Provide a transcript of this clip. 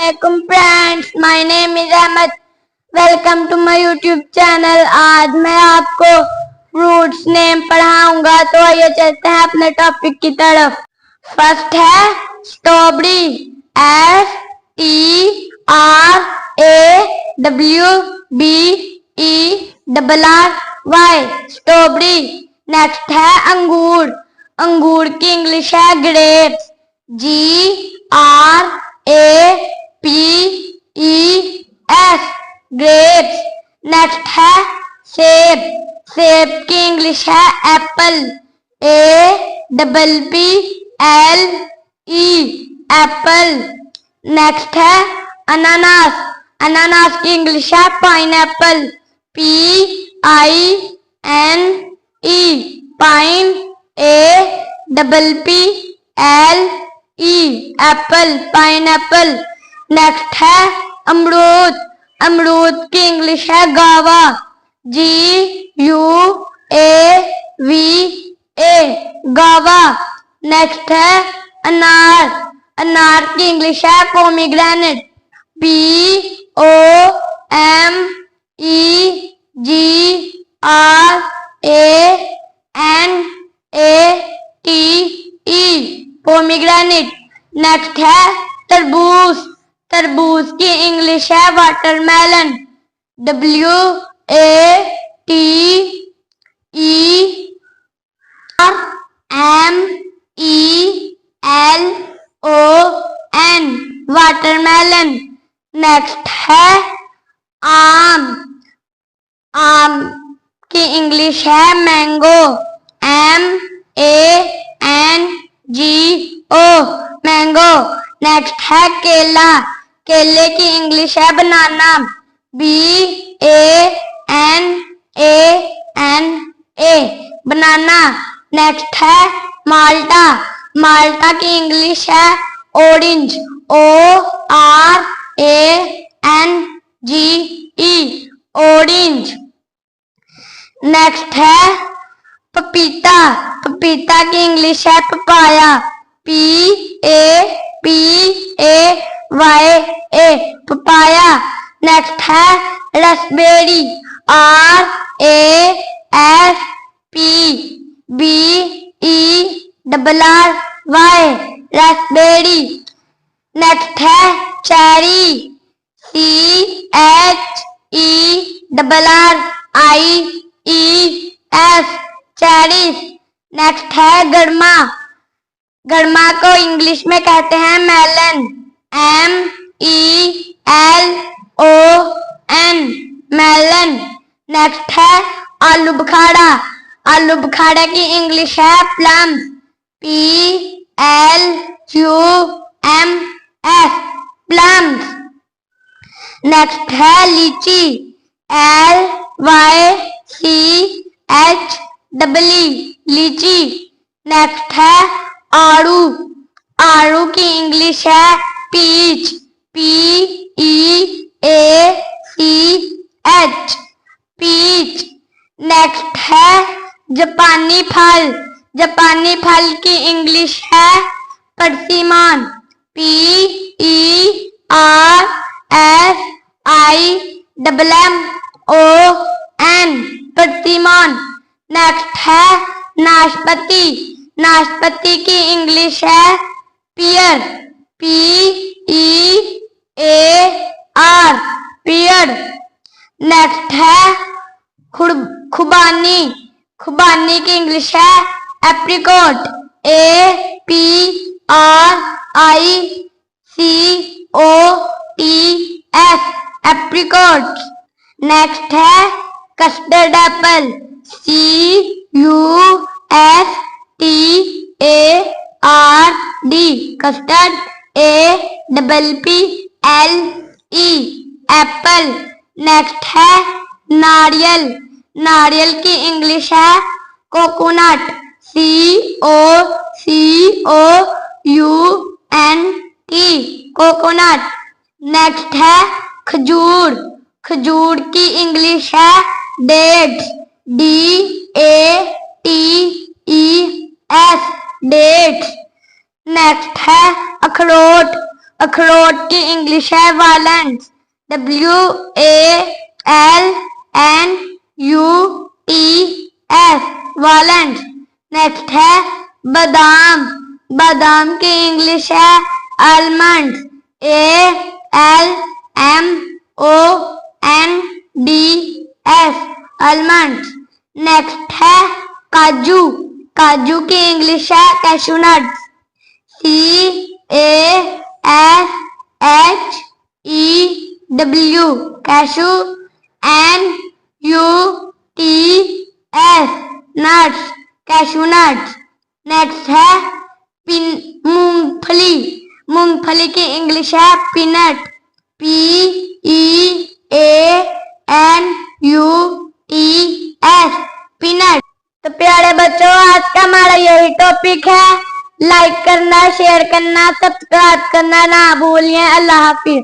Assalamualaikum friends, my name is Ahmed. Welcome to my YouTube channel. आज मैं आपको fruits name पढ़ाऊंगा, तो आइए चलते हैं अपने टॉपिक की तरफ। फर्स्ट है स्ट्रॉबेरी, STRAWBERRY, स्ट्रॉबेरी। नेक्स्ट है अंगूर, अंगूर की इंग्लिश है ग्रेप्स, GRAPES, ग्रेप्स। नेक्स्ट है सेब, सेब की इंग्लिश है एप्पल, APPLE, एप्पल। नेक्स्ट है अनानास, अनानास की इंग्लिश है pineapple, PINE, pine, APPLE, Apple, pineapple. Next है अमरूद, अमरूद की इंग्लिश है गावा, GUAVA, गावा। नेक्स्ट है अनार, अनार की इंग्लिश है पोमीग्रेनेट, POMEGRANATE, पोमीग्रेनेट। नेक्स्ट है तरबूज, तरबूज की इंग्लिश है वाटरमेलन, WATERMELON, वाटरमेलन। नेक्स्ट है आम, आम की इंग्लिश है मैंगो, MANGO, मैंगो। नेक्स्ट है केला, केले की इंग्लिश है बनाना, BANANA, बनाना। नेक्स्ट है माल्टा, माल्टा की इंग्लिश है ऑरेंज, ORANGE, ऑरेंज। नेक्स्ट है पपीता, पपीता की इंग्लिश है पपाया, PAPAYA, पपाया। नेक्स्ट है रसबेरी, RASPBERRY, रसबेरी। नेक्स्ट है चेरी, CHERRIES, चेरीज। नेक्स्ट है गरमा, गरमा को इंग्लिश में कहते हैं मेलन, MELON, मेलन। नेक्स्ट है आलू बुखारा, आलू बुखारा की इंग्लिश है प्लम्स, PLUMS, प्लम्स। नेक्स्ट है लीची, LYCHEE, लीची। नेक्स्ट है आड़ू, आड़ू की इंग्लिश है पीच, PEACH, पीच। नेक्स्ट है जापानी फल, जापानी फल की इंग्लिश है परसिमन, PERSIMMON, परसिमन। नेक्स्ट है नाशपाती, नाशपाती की इंग्लिश है पियर, PEAR, पियर। नेक्स्ट है खुबानी, खुबानी की इंग्लिश है एप्रिकॉट, APRICOTS, एप्रिकॉट। नेक्स्ट है custard Apple, CUSTARD, custard, APPLE, Apple. Next है नारियल, नारियल की इंग्लिश है कोकोनट, COCOUNT, कोकोनट। नेक्स्ट है खजूर, खजूर की इंग्लिश है डेट्स, DATES, डेट्स। नेक्स्ट है अखरोट, अखरोट की इंग्लिश है walnuts, WALNUTS, walnuts. नेक्स्ट है बादाम, बादाम की इंग्लिश है almonds, ALMONDS, almonds. नेक्स्ट है काजू, काजू की इंग्लिश है cashew nuts, CASHEW, cashew, NUTS, nuts, cashew nuts. Next है मूंगफली, मूंगफली की इंग्लिश है पीनट, PEANUTS, पीनट. तो प्यारे बच्चों, आज का हमारा यही टॉपिक है. लाइक करना, शेयर करना, सब्सक्राइब करना ना भूलिए. अल्लाह हाफिज.